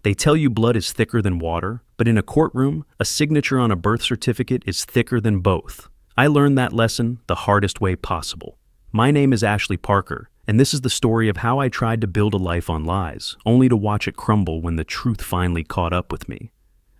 They tell you blood is thicker than water, but in a courtroom, a signature on a birth certificate is thicker than both. I learned that lesson the hardest way possible. My name is Ashley Parker, and this is the story of how I tried to build a life on lies, only to watch it crumble when the truth finally caught up with me.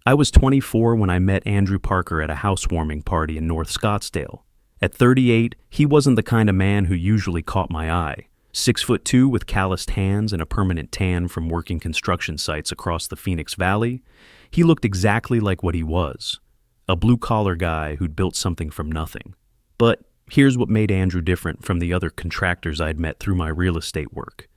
I was 24 when I met Andrew Parker at a housewarming party in North Scottsdale. At 38, he wasn't the kind of man who usually caught my eye. 6'2" with calloused hands and a permanent tan from working construction sites across the Phoenix Valley, he looked exactly like what he was, a blue-collar guy who'd built something from nothing. But here's what made Andrew different from the other contractors I'd met through my real estate work.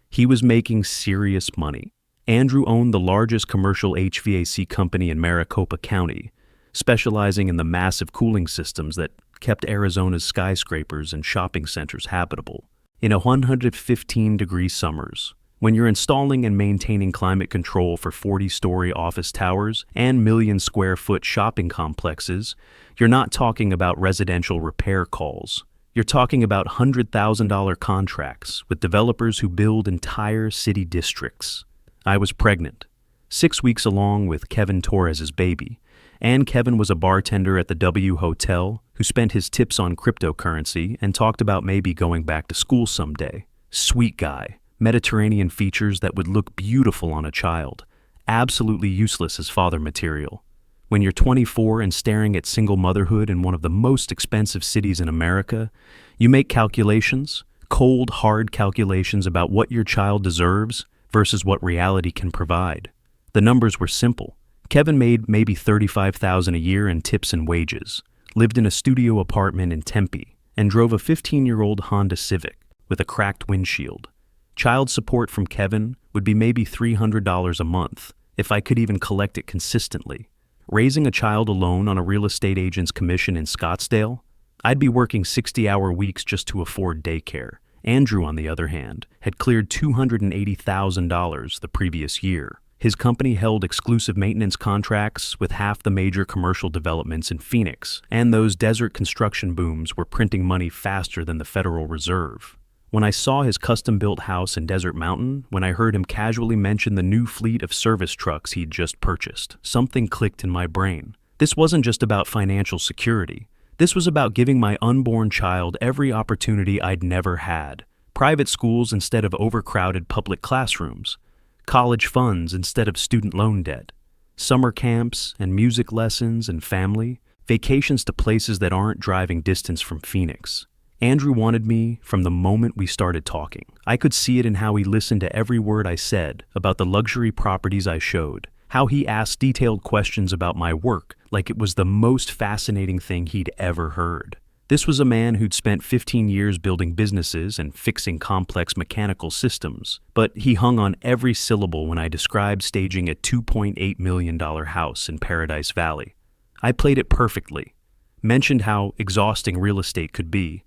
He was making serious money. Andrew owned the largest commercial HVAC company in Maricopa County, specializing in the massive cooling systems that kept Arizona's skyscrapers and shopping centers habitable. In 115-degree summers, when you're installing and maintaining climate control for 40-story office towers and million-square-foot shopping complexes, you're not talking about residential repair calls. You're talking about $100,000 contracts with developers who build entire city districts. I was pregnant, 6 weeks along with Kevin Torres's baby, and Kevin was a bartender at the W Hotel who spent his tips on cryptocurrency and talked about maybe going back to school someday. Sweet guy, Mediterranean features that would look beautiful on a child, absolutely useless as father material. When you're 24 and staring at single motherhood in one of the most expensive cities in America, you make calculations, cold, hard calculations about what your child deserves versus what reality can provide. The numbers were simple. Kevin made maybe $35,000 a year in tips and wages, lived in a studio apartment in Tempe, and drove a 15-year-old Honda Civic with a cracked windshield. Child support from Kevin would be maybe $300 a month, if I could even collect it consistently. Raising a child alone on a real estate agent's commission in Scottsdale? I'd be working 60-hour weeks just to afford daycare. Andrew, on the other hand, had cleared $280,000 the previous year. His company held exclusive maintenance contracts with half the major commercial developments in Phoenix, and those desert construction booms were printing money faster than the Federal Reserve. When I saw his custom-built house in Desert Mountain, when I heard him casually mention the new fleet of service trucks he'd just purchased, something clicked in my brain. This wasn't just about financial security. This was about giving my unborn child every opportunity I'd never had. Private schools instead of overcrowded public classrooms. College funds instead of student loan debt, summer camps and music lessons and family, vacations to places that aren't driving distance from Phoenix. Andrew wanted me from the moment we started talking. I could see it in how he listened to every word I said about the luxury properties I showed, how he asked detailed questions about my work like it was the most fascinating thing he'd ever heard. This was a man who'd spent 15 years building businesses and fixing complex mechanical systems, but he hung on every syllable when I described staging a $2.8 million house in Paradise Valley. I played it perfectly, mentioned how exhausting real estate could be,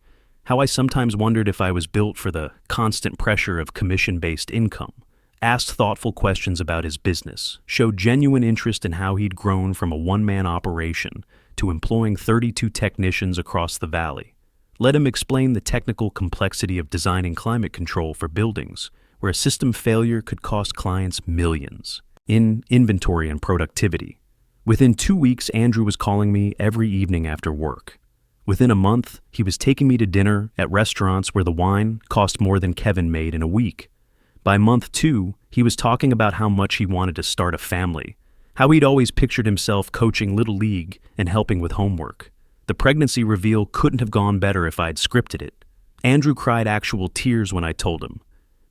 how I sometimes wondered if I was built for the constant pressure of commission-based income, asked thoughtful questions about his business, showed genuine interest in how he'd grown from a one-man operation to employing 32 technicians across the valley. Let him explain the technical complexity of designing climate control for buildings, where a system failure could cost clients millions, in inventory and productivity. Within 2 weeks, Andrew was calling me every evening after work. Within a month, he was taking me to dinner at restaurants where the wine cost more than Kevin made in a week. By month 2, he was talking about how much he wanted to start a family, how he'd always pictured himself coaching Little League and helping with homework. The pregnancy reveal couldn't have gone better if I'd scripted it. Andrew cried actual tears when I told him.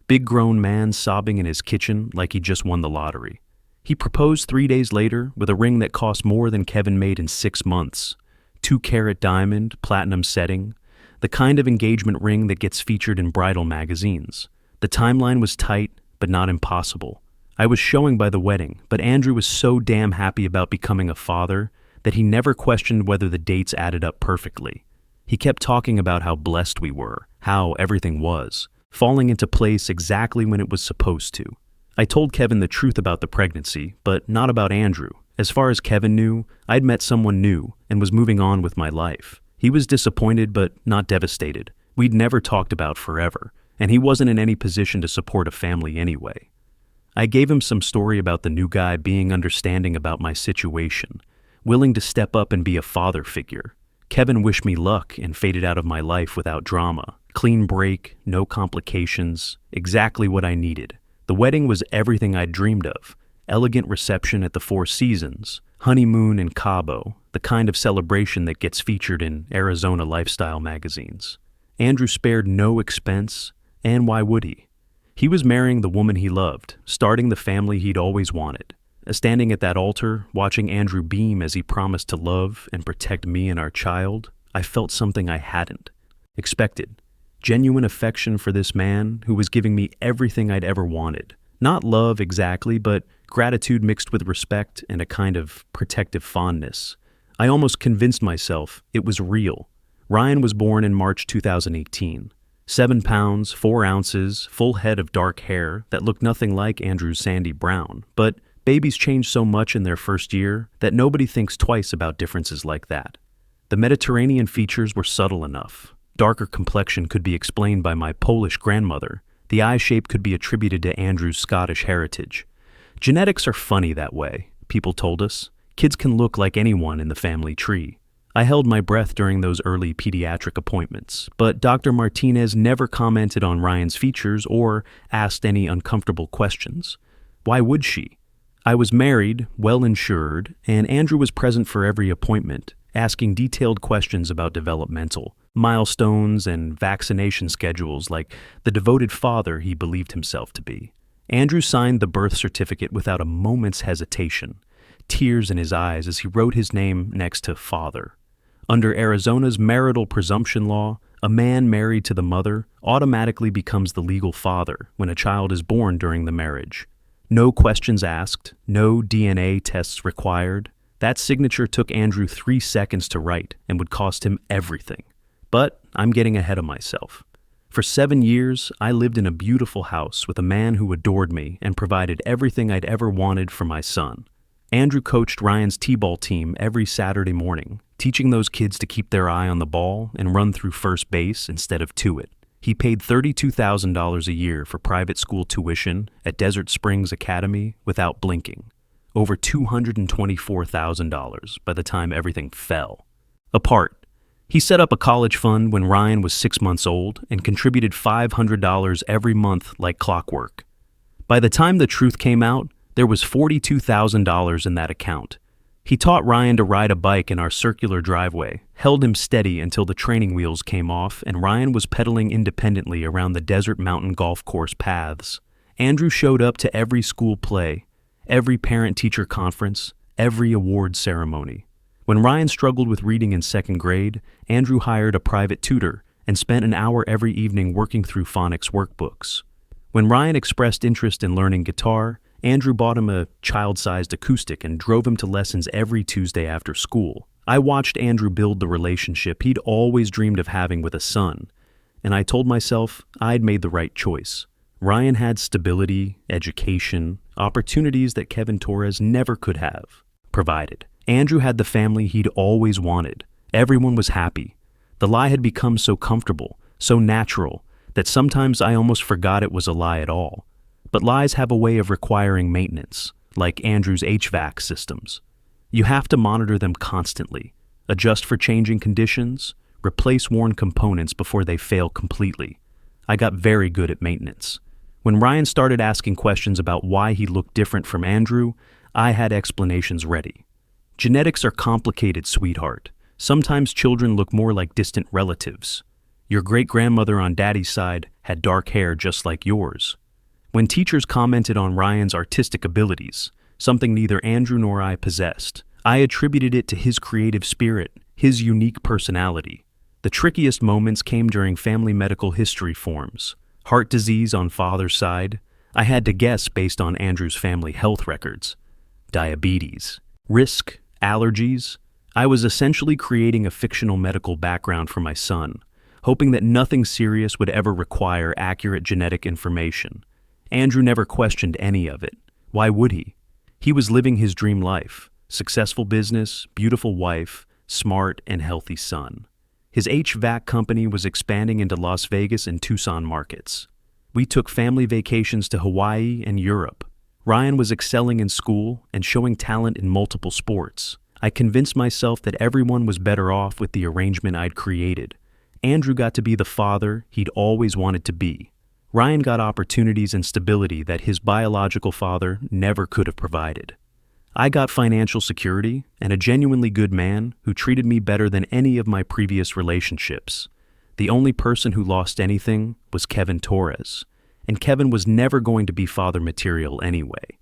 Big grown man sobbing in his kitchen like he just won the lottery. He proposed 3 days later with a ring that cost more than Kevin made in 6 months. 2-carat diamond, platinum setting, the kind of engagement ring that gets featured in bridal magazines. The timeline was tight, but not impossible. I was showing by the wedding, but Andrew was so damn happy about becoming a father that he never questioned whether the dates added up perfectly. He kept talking about how blessed we were, how everything was, falling into place exactly when it was supposed to. I told Kevin the truth about the pregnancy, but not about Andrew. As far as Kevin knew, I'd met someone new and was moving on with my life. He was disappointed but not devastated. We'd never talked about forever, and he wasn't in any position to support a family anyway. I gave him some story about the new guy being understanding about my situation, willing to step up and be a father figure. Kevin wished me luck and faded out of my life without drama. Clean break, no complications, exactly what I needed. The wedding was everything I'd dreamed of. Elegant reception at the Four Seasons, honeymoon in Cabo, the kind of celebration that gets featured in Arizona lifestyle magazines. Andrew spared no expense, and why would he? He was marrying the woman he loved, starting the family he'd always wanted. Standing at that altar, watching Andrew beam as he promised to love and protect me and our child, I felt something I hadn't expected. Genuine affection for this man who was giving me everything I'd ever wanted. Not love exactly, but gratitude mixed with respect and a kind of protective fondness. I almost convinced myself it was real. Ryan was born in March 2018. 7 pounds, 4 ounces, full head of dark hair that looked nothing like Andrew's sandy brown. But babies change so much in their first year that nobody thinks twice about differences like that. The Mediterranean features were subtle enough. Darker complexion could be explained by my Polish grandmother. The eye shape could be attributed to Andrew's Scottish heritage. Genetics are funny that way, people told us. Kids can look like anyone in the family tree. I held my breath during those early pediatric appointments, but Dr. Martinez never commented on Ryan's features or asked any uncomfortable questions. Why would she? I was married, well insured, and Andrew was present for every appointment, asking detailed questions about developmental milestones and vaccination schedules like the devoted father he believed himself to be. Andrew signed the birth certificate without a moment's hesitation, tears in his eyes as he wrote his name next to father. Under Arizona's marital presumption law, a man married to the mother automatically becomes the legal father when a child is born during the marriage. No questions asked, no DNA tests required. That signature took Andrew 3 seconds to write and would cost him everything. But I'm getting ahead of myself. For 7 years, I lived in a beautiful house with a man who adored me and provided everything I'd ever wanted for my son. Andrew coached Ryan's t-ball team every Saturday morning, teaching those kids to keep their eye on the ball and run through first base instead of to it. He paid $32,000 a year for private school tuition at Desert Springs Academy without blinking. Over $224,000 by the time everything fell apart. He set up a college fund when Ryan was 6 months old and contributed $500 every month like clockwork. By the time the truth came out, there was $42,000 in that account. He taught Ryan to ride a bike in our circular driveway, held him steady until the training wheels came off and Ryan was pedaling independently around the desert mountain golf course paths. Andrew showed up to every school play, every parent-teacher conference, every award ceremony. When Ryan struggled with reading in 2nd grade, Andrew hired a private tutor and spent an hour every evening working through phonics workbooks. When Ryan expressed interest in learning guitar, Andrew bought him a child-sized acoustic and drove him to lessons every Tuesday after school. I watched Andrew build the relationship he'd always dreamed of having with a son, and I told myself I'd made the right choice. Ryan had stability, education, opportunities that Kevin Torres never could have provided. Andrew had the family he'd always wanted. Everyone was happy. The lie had become so comfortable, so natural, that sometimes I almost forgot it was a lie at all. But lies have a way of requiring maintenance, like Andrew's HVAC systems. You have to monitor them constantly, adjust for changing conditions, replace worn components before they fail completely. I got very good at maintenance. When Ryan started asking questions about why he looked different from Andrew, I had explanations ready. Genetics are complicated, sweetheart. Sometimes children look more like distant relatives. Your great-grandmother on daddy's side had dark hair just like yours. When teachers commented on Ryan's artistic abilities, something neither Andrew nor I possessed, I attributed it to his creative spirit, his unique personality. The trickiest moments came during family medical history forms. Heart disease on father's side. I had to guess based on Andrew's family health records. Diabetes. Risk. Allergies. I was essentially creating a fictional medical background for my son, hoping that nothing serious would ever require accurate genetic information. Andrew never questioned any of it. Why would he? He was living his dream life. Successful business, beautiful wife, smart and healthy son. His HVAC company was expanding into Las Vegas and Tucson markets. We took family vacations to Hawaii and Europe. Ryan was excelling in school and showing talent in multiple sports. I convinced myself that everyone was better off with the arrangement I'd created. Andrew got to be the father he'd always wanted to be. Ryan got opportunities and stability that his biological father never could have provided. I got financial security and a genuinely good man who treated me better than any of my previous relationships. The only person who lost anything was Kevin Torres, and Kevin was never going to be father material anyway.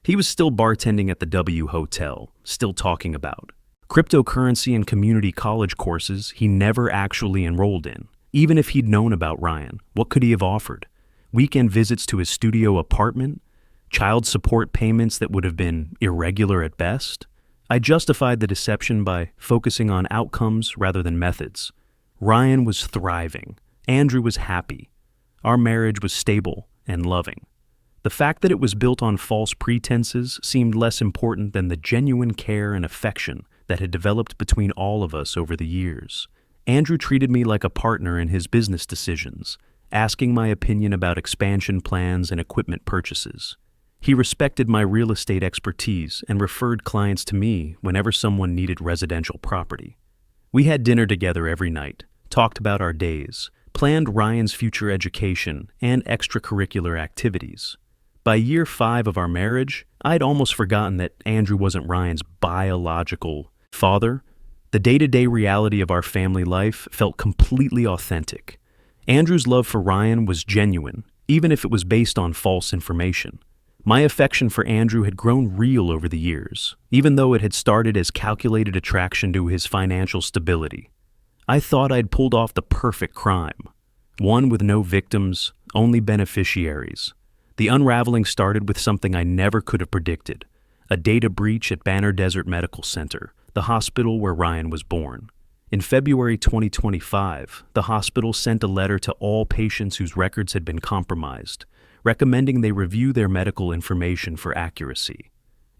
He was still bartending at the W Hotel, still talking about cryptocurrency and community college courses he never actually enrolled in. Even if he'd known about Ryan, what could he have offered? Weekend visits to his studio apartment? Child support payments that would have been irregular at best? I justified the deception by focusing on outcomes rather than methods. Ryan was thriving. Andrew was happy. Our marriage was stable and loving. The fact that it was built on false pretenses seemed less important than the genuine care and affection that had developed between all of us over the years. Andrew treated me like a partner in his business decisions, asking my opinion about expansion plans and equipment purchases. He respected my real estate expertise and referred clients to me whenever someone needed residential property. We had dinner together every night, talked about our days, planned Ryan's future education and extracurricular activities. By year 5 of our marriage, I'd almost forgotten that Andrew wasn't Ryan's biological father. The day-to-day reality of our family life felt completely authentic. Andrew's love for Ryan was genuine, even if it was based on false information. My affection for Andrew had grown real over the years, even though it had started as calculated attraction to his financial stability. I thought I'd pulled off the perfect crime. One with no victims, only beneficiaries. The unraveling started with something I never could have predicted: a data breach at Banner Desert Medical Center, the hospital where Ryan was born. In February 2025, the hospital sent a letter to all patients whose records had been compromised, recommending they review their medical information for accuracy.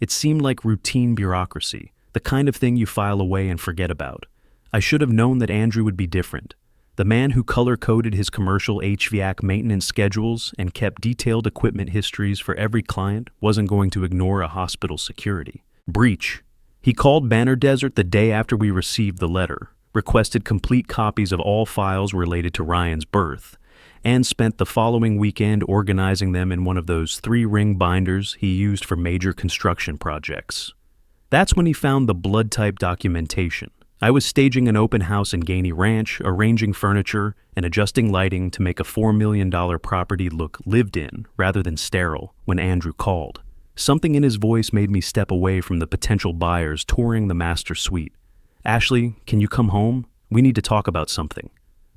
It seemed like routine bureaucracy, the kind of thing you file away and forget about. I should have known that Andrew would be different. The man who color-coded his commercial HVAC maintenance schedules and kept detailed equipment histories for every client wasn't going to ignore a hospital security breach. He called Banner Desert the day after we received the letter, requested complete copies of all files related to Ryan's birth, and spent the following weekend organizing them in one of those 3-ring binders he used for major construction projects. That's when he found the blood-type documentation. I was staging an open house in Gainey Ranch, arranging furniture, and adjusting lighting to make a $4 million property look lived in rather than sterile when Andrew called. Something in his voice made me step away from the potential buyers touring the master suite. "Ashley, can you come home? We need to talk about something."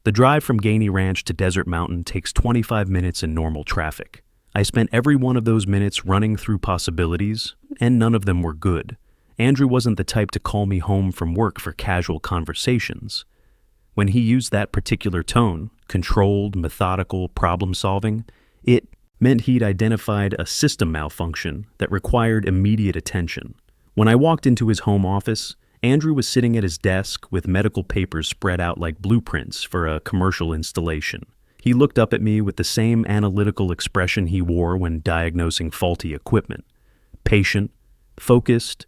The drive from Gainey Ranch to Desert Mountain takes 25 minutes in normal traffic. I spent every one of those minutes running through possibilities, and none of them were good. Andrew wasn't the type to call me home from work for casual conversations. When he used that particular tone, controlled, methodical, problem-solving, it meant he'd identified a system malfunction that required immediate attention. When I walked into his home office, Andrew was sitting at his desk with medical papers spread out like blueprints for a commercial installation. He looked up at me with the same analytical expression he wore when diagnosing faulty equipment. Patient, focused,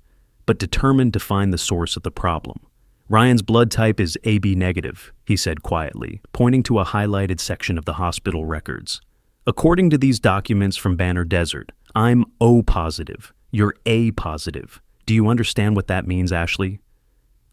but determined to find the source of the problem. "Ryan's blood type is AB negative," he said quietly, pointing to a highlighted section of the hospital records. "According to these documents from Banner Desert, I'm O positive. You're A positive. Do you understand what that means, Ashley?"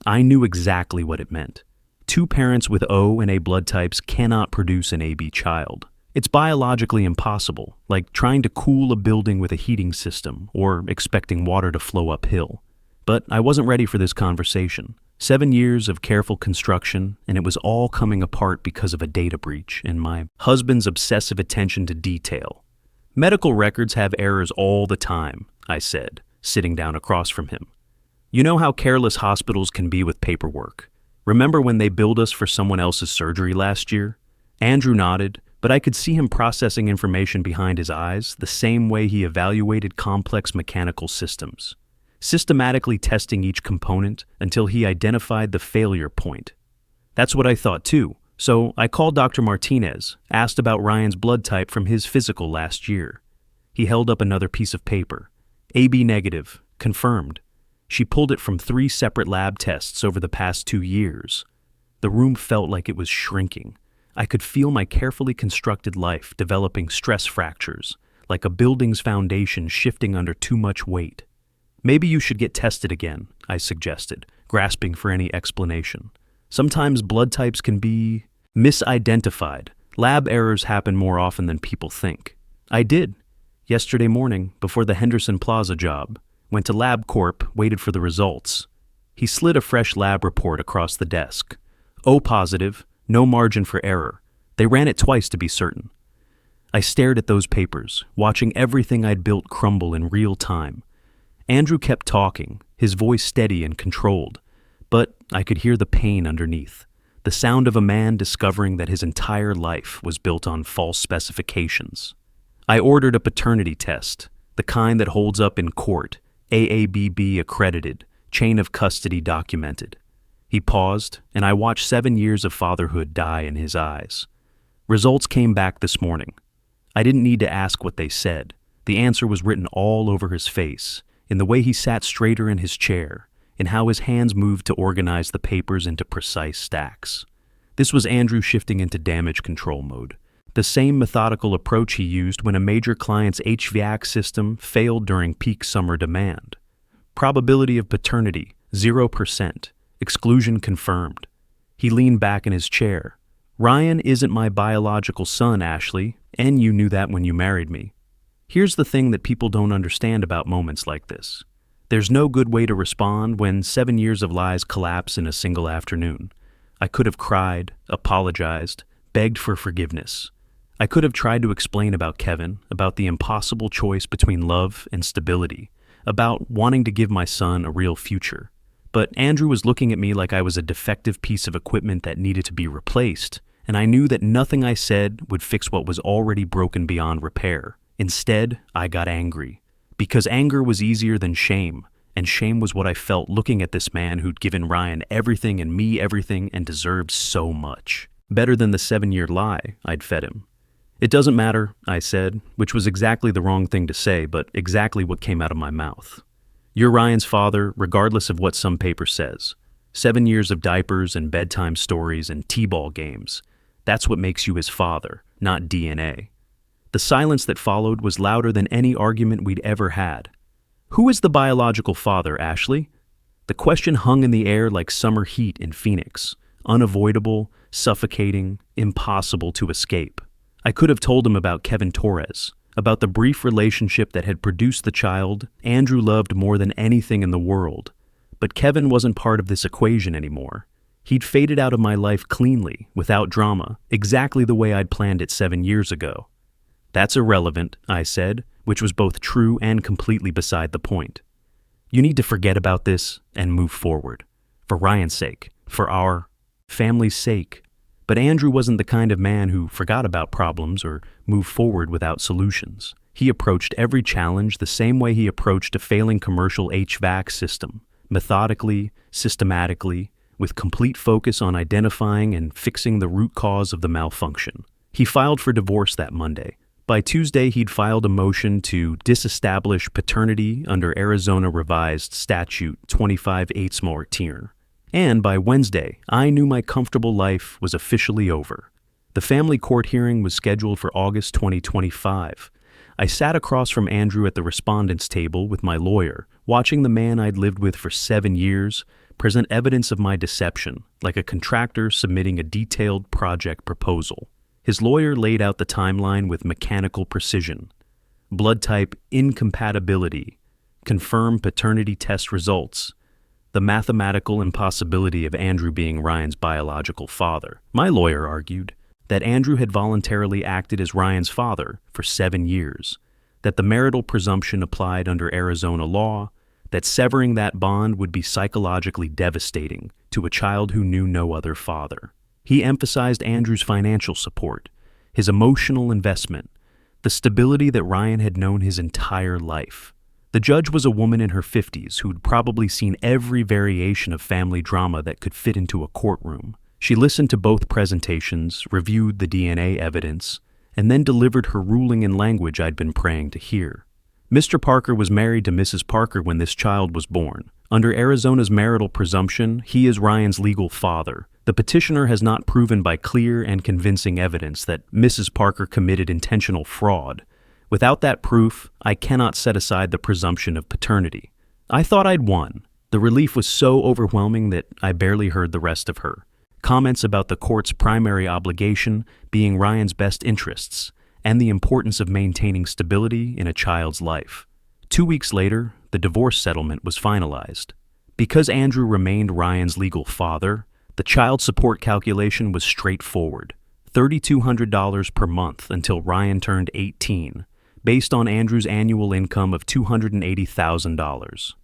I knew exactly what it meant. 2 parents with O and A blood types cannot produce an AB child. It's biologically impossible, like trying to cool a building with a heating system or expecting water to flow uphill. But I wasn't ready for this conversation. 7 years of careful construction, and it was all coming apart because of a data breach and my husband's obsessive attention to detail. "Medical records have errors all the time," I said, sitting down across from him. "You know how careless hospitals can be with paperwork. Remember when they billed us for someone else's surgery last year?" Andrew nodded, but I could see him processing information behind his eyes the same way he evaluated complex mechanical systems, systematically testing each component until he identified the failure point. That's what I thought too, so I called Dr. Martinez, asked about Ryan's blood type from his physical last year. He held up another piece of paper. AB negative, confirmed. She pulled it from 3 separate lab tests over the past 2 years. The room felt like it was shrinking. I could feel my carefully constructed life developing stress fractures, like a building's foundation shifting under too much weight. Maybe you should get tested again, I suggested, grasping for any explanation. Sometimes blood types can be misidentified. Lab errors happen more often than people think. I did. Yesterday morning, before the Henderson Plaza job, went to LabCorp, waited for the results. He slid a fresh lab report across the desk. O positive, no margin for error. They ran it twice to be certain. I stared at those papers, watching everything I'd built crumble in real time. Andrew kept talking, his voice steady and controlled, but I could hear the pain underneath, the sound of a man discovering that his entire life was built on false specifications. I ordered a paternity test, the kind that holds up in court, AABB accredited, chain of custody documented. He paused, and I watched 7 years of fatherhood die in his eyes. Results came back this morning. I didn't need to ask what they said. The answer was written all over his face, in the way he sat straighter in his chair, in how his hands moved to organize the papers into precise stacks. This was Andrew shifting into damage control mode, the same methodical approach he used when a major client's HVAC system failed during peak summer demand. Probability of paternity, 0%. Exclusion confirmed. He leaned back in his chair. Ryan isn't my biological son, Ashley, and you knew that when you married me. Here's the thing that people don't understand about moments like this. There's no good way to respond when 7 years of lies collapse in a single afternoon. I could have cried, apologized, begged for forgiveness. I could have tried to explain about Kevin, about the impossible choice between love and stability, about wanting to give my son a real future. But Andrew was looking at me like I was a defective piece of equipment that needed to be replaced, and I knew that nothing I said would fix what was already broken beyond repair. Instead, I got angry. Because anger was easier than shame, and shame was what I felt looking at this man who'd given Ryan everything and me everything and deserved so much. Better than the 7-year lie I'd fed him. It doesn't matter, I said, which was exactly the wrong thing to say, but exactly what came out of my mouth. You're Ryan's father, regardless of what some paper says. 7 years of diapers and bedtime stories and t-ball games. That's what makes you his father, not DNA. The silence that followed was louder than any argument we'd ever had. Who is the biological father, Ashley? The question hung in the air like summer heat in Phoenix, unavoidable, suffocating, impossible to escape. I could have told him about Kevin Torres, about the brief relationship that had produced the child Andrew loved more than anything in the world. But Kevin wasn't part of this equation anymore. He'd faded out of my life cleanly, without drama, exactly the way I'd planned it 7 years ago. That's irrelevant, I said, which was both true and completely beside the point. You need to forget about this and move forward. For Ryan's sake, for our family's sake. But Andrew wasn't the kind of man who forgot about problems or moved forward without solutions. He approached every challenge the same way he approached a failing commercial HVAC system, methodically, systematically, with complete focus on identifying and fixing the root cause of the malfunction. He filed for divorce that Monday. By Tuesday, he'd filed a motion to disestablish paternity under Arizona Revised Statute 25/8 And by Wednesday, I knew my comfortable life was officially over. The family court hearing was scheduled for August 2025. I sat across from Andrew at the respondents' table with my lawyer, watching the man I'd lived with for 7 years present evidence of my deception, like a contractor submitting a detailed project proposal. His lawyer laid out the timeline with mechanical precision. Blood type incompatibility, confirmed paternity test results, the mathematical impossibility of Andrew being Ryan's biological father. My lawyer argued that Andrew had voluntarily acted as Ryan's father for 7 years, that the marital presumption applied under Arizona law, that severing that bond would be psychologically devastating to a child who knew no other father. He emphasized Andrew's financial support, his emotional investment, the stability that Ryan had known his entire life. The judge was a woman in her 50s who'd probably seen every variation of family drama that could fit into a courtroom. She listened to both presentations, reviewed the DNA evidence, and then delivered her ruling in language I'd been praying to hear. Mr. Parker was married to Mrs. Parker when this child was born. Under Arizona's marital presumption, he is Ryan's legal father. The petitioner has not proven by clear and convincing evidence that Mrs. Parker committed intentional fraud. Without that proof, I cannot set aside the presumption of paternity. I thought I'd won. The relief was so overwhelming that I barely heard the rest of her. Comments about the court's primary obligation being Ryan's best interests and the importance of maintaining stability in a child's life. 2 weeks later, the divorce settlement was finalized. Because Andrew remained Ryan's legal father, the child support calculation was straightforward. $3,200 per month until Ryan turned 18, based on Andrew's annual income of $280,000.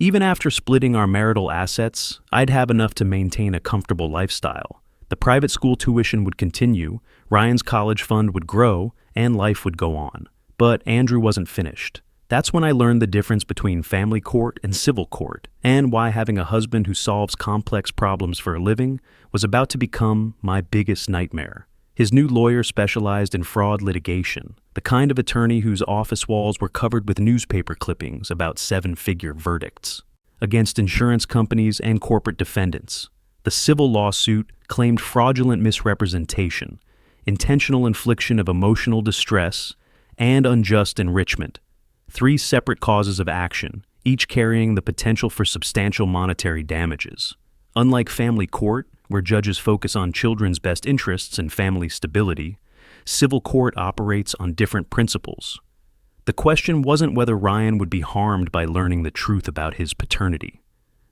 Even after splitting our marital assets, I'd have enough to maintain a comfortable lifestyle. The private school tuition would continue, Ryan's college fund would grow, and life would go on. But Andrew wasn't finished. That's when I learned the difference between family court and civil court, and why having a husband who solves complex problems for a living was about to become my biggest nightmare. His new lawyer specialized in fraud litigation, the kind of attorney whose office walls were covered with newspaper clippings about seven-figure verdicts against insurance companies and corporate defendants. The civil lawsuit claimed fraudulent misrepresentation, intentional infliction of emotional distress, and unjust enrichment. 3 separate causes of action, each carrying the potential for substantial monetary damages. Unlike family court, where judges focus on children's best interests and family stability, civil court operates on different principles. The question wasn't whether Ryan would be harmed by learning the truth about his paternity.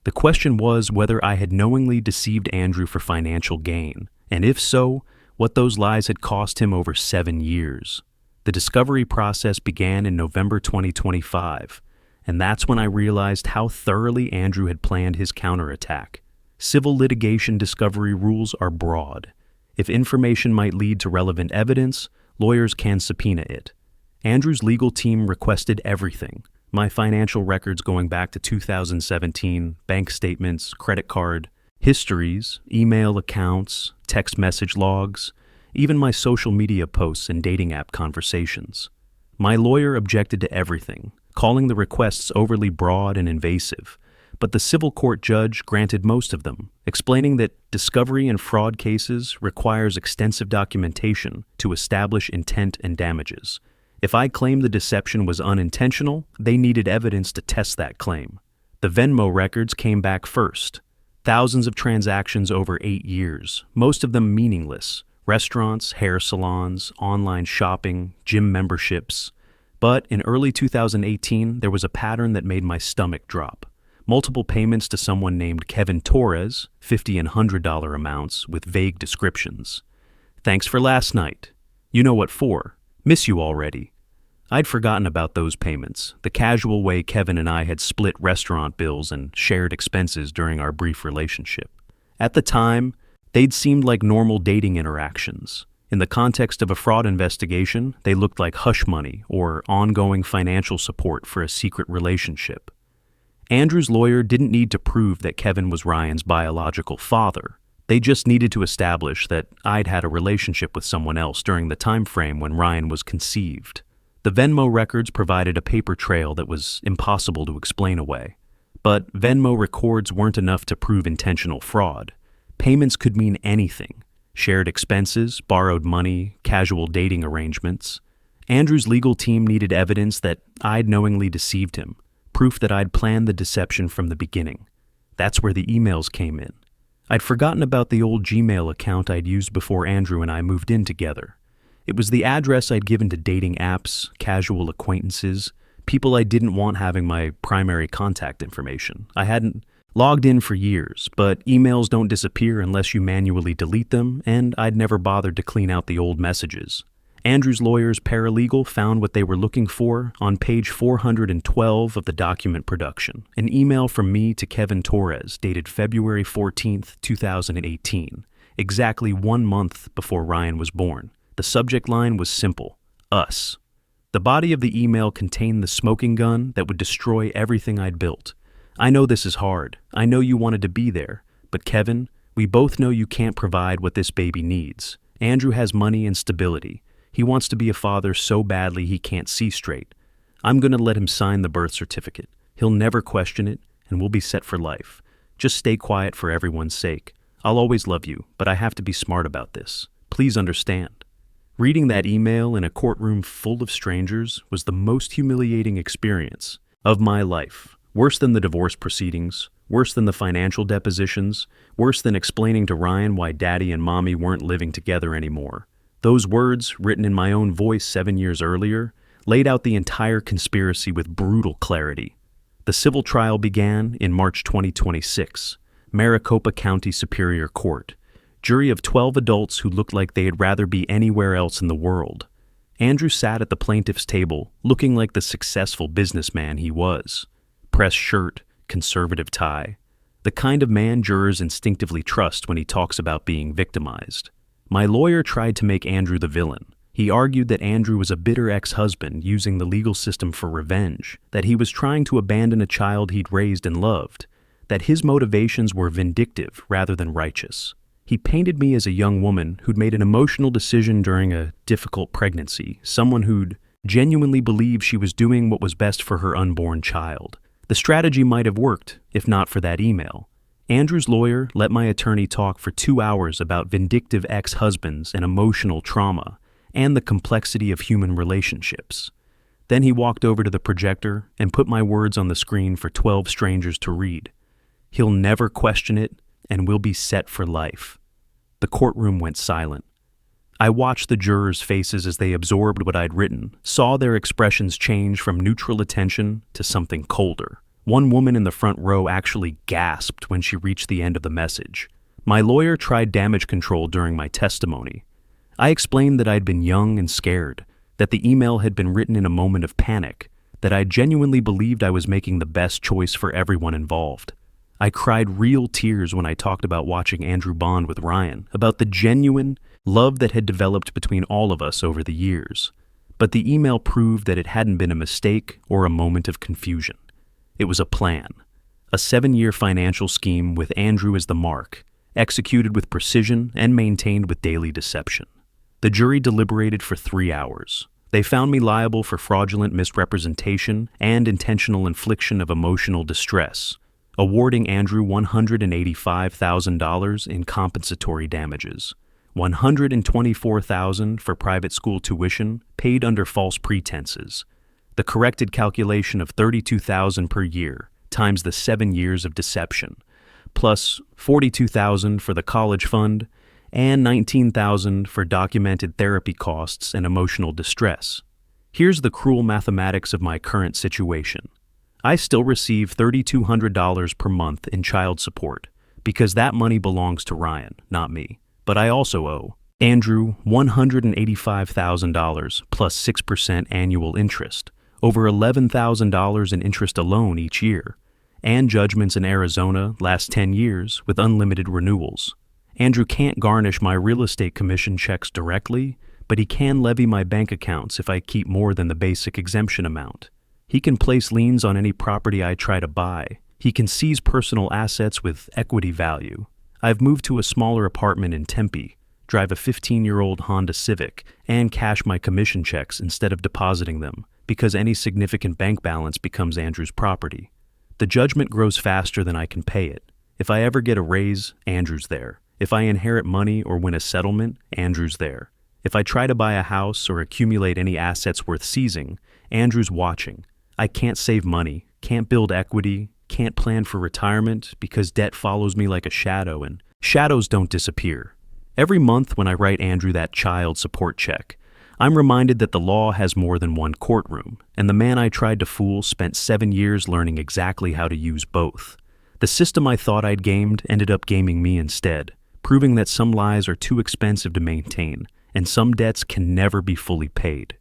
The question was whether I had knowingly deceived Andrew for financial gain, and if so, what those lies had cost him over 7 years. The discovery process began in November 2025, and that's when I realized how thoroughly Andrew had planned his counterattack. Civil litigation discovery rules are broad. If information might lead to relevant evidence, lawyers can subpoena it. Andrew's legal team requested everything: my financial records going back to 2017, bank statements, credit card, histories, email accounts, text message logs, even my social media posts and dating app conversations. My lawyer objected to everything, calling the requests overly broad and invasive, but the civil court judge granted most of them, explaining that discovery in fraud cases requires extensive documentation to establish intent and damages. If I claimed the deception was unintentional, they needed evidence to test that claim. The Venmo records came back first. Thousands of transactions over 8 years, most of them meaningless. Restaurants, hair salons, online shopping, gym memberships. But in early 2018, there was a pattern that made my stomach drop. Multiple payments to someone named Kevin Torres, $50 and $100 amounts with vague descriptions. Thanks for last night. You know what for. Miss you already. I'd forgotten about those payments, the casual way Kevin and I had split restaurant bills and shared expenses during our brief relationship. At the time, they'd seemed like normal dating interactions. In the context of a fraud investigation, they looked like hush money or ongoing financial support for a secret relationship. Andrew's lawyer didn't need to prove that Kevin was Ryan's biological father. They just needed to establish that I'd had a relationship with someone else during the time frame when Ryan was conceived. The Venmo records provided a paper trail that was impossible to explain away. But Venmo records weren't enough to prove intentional fraud. Payments could mean anything: shared expenses, borrowed money, casual dating arrangements. Andrew's legal team needed evidence that I'd knowingly deceived him, proof that I'd planned the deception from the beginning. That's where the emails came in. I'd forgotten about the old Gmail account I'd used before Andrew and I moved in together. It was the address I'd given to dating apps, casual acquaintances, people I didn't want having my primary contact information. I hadn't logged in for years, but emails don't disappear unless you manually delete them, and I'd never bothered to clean out the old messages. Andrew's lawyer's paralegal found what they were looking for on page 412 of the document production, an email from me to Kevin Torres dated February 14th, 2018, exactly 1 month before Ryan was born. The subject line was simple: us. The body of the email contained the smoking gun that would destroy everything I'd built. I know this is hard. I know you wanted to be there. But Kevin, we both know you can't provide what this baby needs. Andrew has money and stability. He wants to be a father so badly he can't see straight. I'm gonna let him sign the birth certificate. He'll never question it, and we'll be set for life. Just stay quiet for everyone's sake. I'll always love you, but I have to be smart about this. Please understand. Reading that email in a courtroom full of strangers was the most humiliating experience of my life. Worse than the divorce proceedings, worse than the financial depositions, worse than explaining to Ryan why Daddy and Mommy weren't living together anymore. Those words, written in my own voice 7 years earlier, laid out the entire conspiracy with brutal clarity. The civil trial began in March 2026, Maricopa County Superior Court. Jury of 12 adults who looked like they'd rather be anywhere else in the world. Andrew sat at the plaintiff's table, looking like the successful businessman he was. Pressed shirt, conservative tie. The kind of man jurors instinctively trust when he talks about being victimized. My lawyer tried to make Andrew the villain. He argued that Andrew was a bitter ex-husband using the legal system for revenge, that he was trying to abandon a child he'd raised and loved, that his motivations were vindictive rather than righteous. He painted me as a young woman who'd made an emotional decision during a difficult pregnancy, someone who'd genuinely believed she was doing what was best for her unborn child. The strategy might have worked, if not for that email. Andrew's lawyer let my attorney talk for 2 hours about vindictive ex-husbands and emotional trauma, and the complexity of human relationships. Then he walked over to the projector and put my words on the screen for 12 strangers to read. He'll never question it, and we'll be set for life. The courtroom went silent. I watched the jurors' faces as they absorbed what I'd written, saw their expressions change from neutral attention to something colder. One woman in the front row actually gasped when she reached the end of the message. My lawyer tried damage control during my testimony. I explained that I'd been young and scared, that the email had been written in a moment of panic, that I genuinely believed I was making the best choice for everyone involved. I cried real tears when I talked about watching Andrew bond with Ryan, about the genuine love that had developed between all of us over the years. But the email proved that it hadn't been a mistake or a moment of confusion. It was a plan, a 7-year financial scheme with Andrew as the mark, executed with precision and maintained with daily deception. The jury deliberated for 3 hours. They found me liable for fraudulent misrepresentation and intentional infliction of emotional distress, awarding Andrew $185,000 in compensatory damages, $124,000 for private school tuition paid under false pretenses, the corrected calculation of $32,000 per year times the 7 years of deception, plus $42,000 for the college fund and $19,000 for documented therapy costs and emotional distress. Here's the cruel mathematics of my current situation. I still receive $3,200 per month in child support because that money belongs to Ryan, not me. But I also owe Andrew $185,000 plus 6% annual interest, over $11,000 in interest alone each year, and judgments in Arizona last 10 years with unlimited renewals. Andrew can't garnish my real estate commission checks directly, but he can levy my bank accounts if I keep more than the basic exemption amount. He can place liens on any property I try to buy. He can seize personal assets with equity value. I've moved to a smaller apartment in Tempe, drive a 15-year-old Honda Civic, and cash my commission checks instead of depositing them, because any significant bank balance becomes Andrew's property. The judgment grows faster than I can pay it. If I ever get a raise, Andrew's there. If I inherit money or win a settlement, Andrew's there. If I try to buy a house or accumulate any assets worth seizing, Andrew's watching. I can't save money, can't build equity, can't plan for retirement because debt follows me like a shadow, and shadows don't disappear. Every month when I write Andrew that child support check, I'm reminded that the law has more than one courtroom, and the man I tried to fool spent 7 years learning exactly how to use both. The system I thought I'd gamed ended up gaming me instead, proving that some lies are too expensive to maintain, and some debts can never be fully paid.